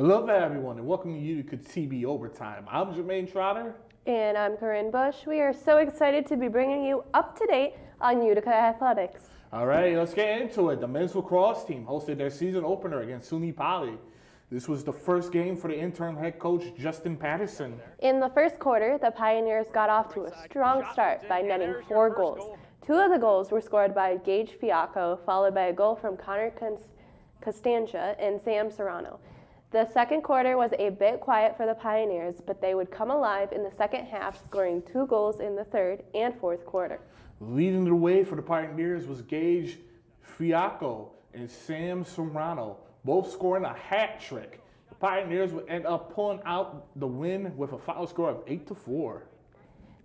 Hello there, everyone, and welcome to UticaTV Overtime. I'm Jermaine Trotter. And I'm Corinne Bush. We are so excited to be bringing you up to date on Utica Athletics. All right, let's get into it. The men's lacrosse team hosted their season opener against SUNY Poly. This was the first game for the interim head coach, Justin Patterson. In the first quarter, the Pioneers got off to a strong start by netting 4 goals. 2 of the goals were scored by Gage Fiacco, followed by a goal from Connor Costanza and Sam Serrano. The second quarter was a bit quiet for the Pioneers, but they would come alive in the second half, scoring 2 goals in the third and fourth quarter. Leading the way for the Pioneers was Gage Fiacco and Sam Serrano, both scoring a hat trick. The Pioneers would end up pulling out the win with a final score of 8-4.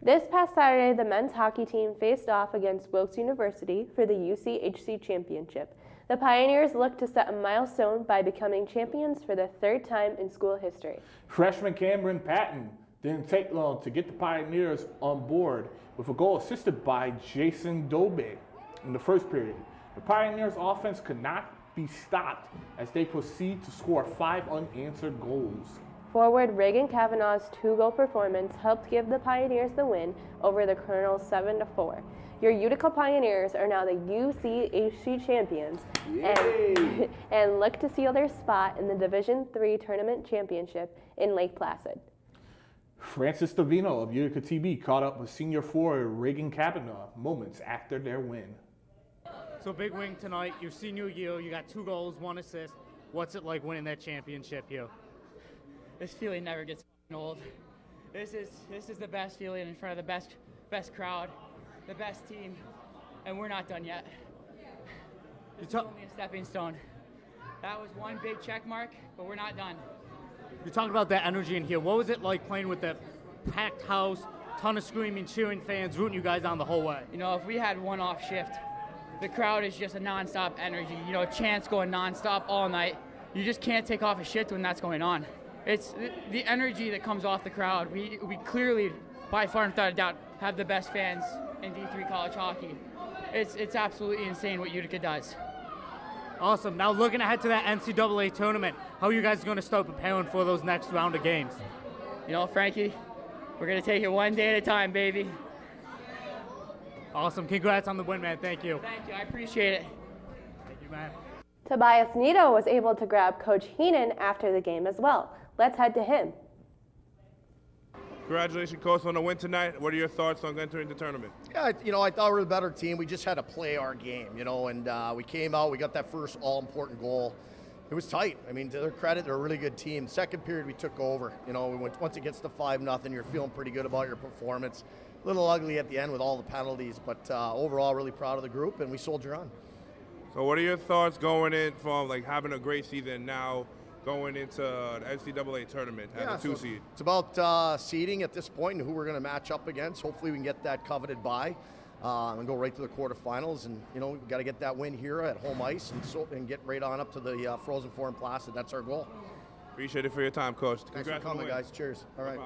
This past Saturday, the men's hockey team faced off against Wilkes University for the UCHC Championship. The Pioneers look to set a milestone by becoming champions for the 3rd time in school history. Freshman Cameron Patton didn't take long to get the Pioneers on board with a goal assisted by Jason Dobe in the first period. The Pioneers' offense could not be stopped as they proceed to score 5 unanswered goals. Forward Reagan Kavanaugh's 2-goal performance helped give the Pioneers the win over the Colonels 7-4. Your Utica Pioneers are now the UCHC champions and look to seal their spot in the Division III Tournament Championship in Lake Placid. Francis Davino of UticaTV caught up with senior forward Reagan Kavanaugh moments after their win. So big win tonight, your senior year, you got 2 goals, 1 assist. What's it like winning that championship here? This feeling never gets old. This is the best feeling in front of the best crowd, the best team, and we're not done yet. It's only a stepping stone. That was one big check mark, but we're not done. You talked about that energy in here. What was it like playing with the packed house, ton of screaming, cheering fans, rooting you guys on the whole way? You know, if we had one off shift, the crowd is just a nonstop energy. You know, chants going nonstop all night. You just can't take off a shift when that's going on. It's the energy that comes off the crowd. We clearly, by far and without a doubt, have the best fans in D3 college hockey. It's absolutely insane what Utica does. Awesome. Now looking ahead to that NCAA tournament, how are you guys going to start preparing for those next round of games? You know, Frankie, we're going to take it one day at a time, baby. Awesome. Congrats on the win, man. Thank you. Thank you. I appreciate it. Thank you, man. Tobias Nito was able to grab Coach Heenan after the game as well. Let's head to him. Congratulations, Coach, on the win tonight. What are your thoughts on entering the tournament? Yeah, I thought we were the better team. We just had to play our game, and we came out, we got that first all-important goal. It was tight. I mean, to their credit, they're a really good team. Second period, we took over. Once it gets to 5-0, you're feeling pretty good about your performance. A little ugly at the end with all the penalties, but overall, really proud of the group, and we soldier on. So what are your thoughts going in from having a great season now, going into the NCAA tournament as a 2 seed? It's about seeding at this point and who we're going to match up against. Hopefully we can get that coveted bye and go right to the quarterfinals. And, we've got to get that win here at home ice and get right on up to the Frozen Four in Placid. That's our goal. Appreciate it for your time, Coach. Thanks for coming, guys. Cheers. All right.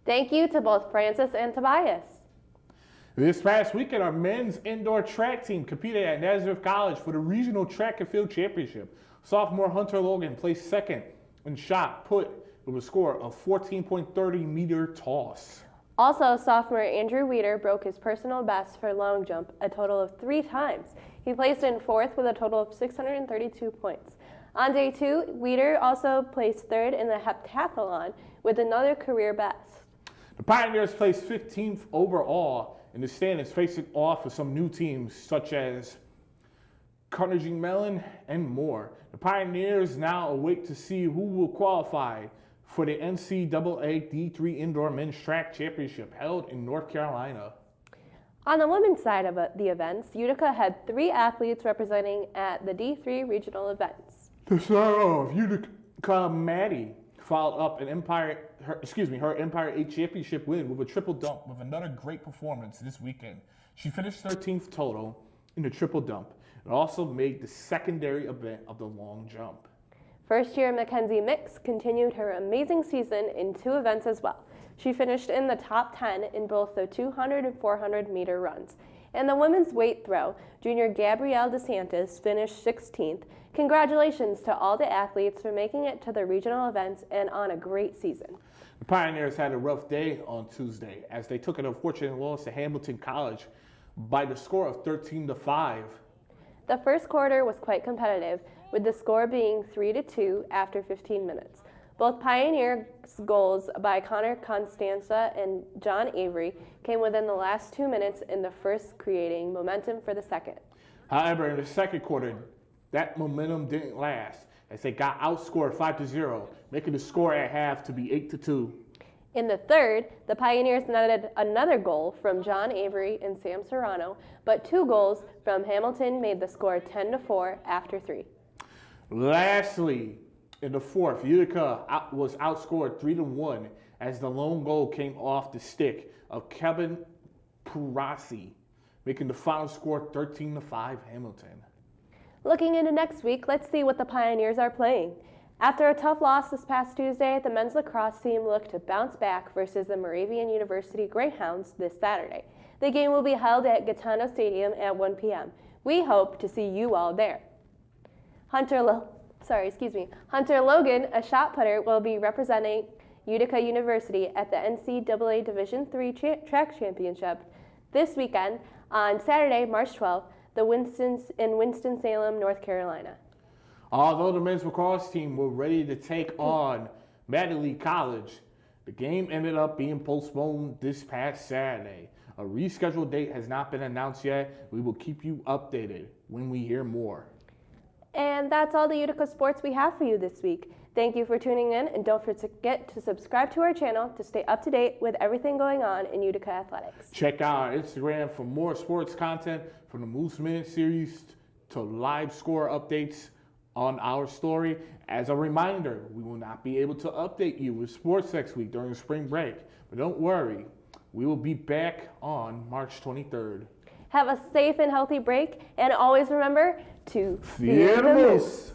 Thank you to both Francis and Tobias. This past weekend, our men's indoor track team competed at Nazareth College for the Regional Track and Field Championship. Sophomore Hunter Logan placed second and shot put with a score of 14.30-meter toss. Also, sophomore Andrew Weeder broke his personal best for long jump a total of 3 times. He placed in 4th with a total of 632 points. On day 2, Weeder also placed 3rd in the heptathlon with another career best. The Pioneers placed 15th overall in the standings, facing off with some new teams such as Carnegie Mellon and more. The Pioneers now await to see who will qualify for the NCAA D3 Indoor Men's Track Championship held in North Carolina. On the women's side of the events, Utica had 3 athletes representing at the D3 regional events. To start off, Utica Maddie followed up her Empire 8 championship win with a triple dump with another great performance this weekend. She finished 13th total in the triple dump and also made the secondary event of the long jump. First-year Mackenzie Mix continued her amazing season in 2 events as well. She finished in the top 10 in both the 200 and 400 meter runs In the women's weight throw, junior Gabrielle DeSantis finished 16th. Congratulations to all the athletes for making it to the regional events and on a great season. The Pioneers had a rough day on Tuesday as they took an unfortunate loss to Hamilton College by the score of 13-5. The first quarter was quite competitive, with the score being 3-2 after 15 minutes. Both Pioneers' goals by Connor Constanza and John Avery came within the last 2 minutes in the first, creating momentum for the second. However, in the second quarter, that momentum didn't last as they got outscored 5-0, making the score at half to be 8-2. In the third, the Pioneers netted another goal from John Avery and Sam Serrano, but 2 goals from Hamilton made the score 10-4 after 3. Lastly, in the fourth, Utica was outscored 3-1 as the lone goal came off the stick of Kevin Purasi, making the final score 13-5 Hamilton. Looking into next week, let's see what the Pioneers are playing. After a tough loss this past Tuesday, the men's lacrosse team looked to bounce back versus the Moravian University Greyhounds this Saturday. The game will be held at Gaetano Stadium at 1 p.m. We hope to see you all there. Hunter Logan, a shot putter, will be representing Utica University at the NCAA Division III Track Championship this weekend on Saturday, March 12th, in Winston-Salem, North Carolina. Although the men's lacrosse team were ready to take on Madeley College, the game ended up being postponed this past Saturday. A rescheduled date has not been announced yet. We will keep you updated when we hear more. And that's all the Utica sports we have for you this week. Thank you for tuning in, and don't forget to subscribe to our channel to stay up to date with everything going on in Utica athletics. Check out our Instagram for more sports content, from the Moose Minute series to live score updates on our story. As a reminder, we will not be able to update you with sports next week during spring break, but don't worry, we will be back on March 23rd. Have a safe and healthy break, and always remember to fear the moose.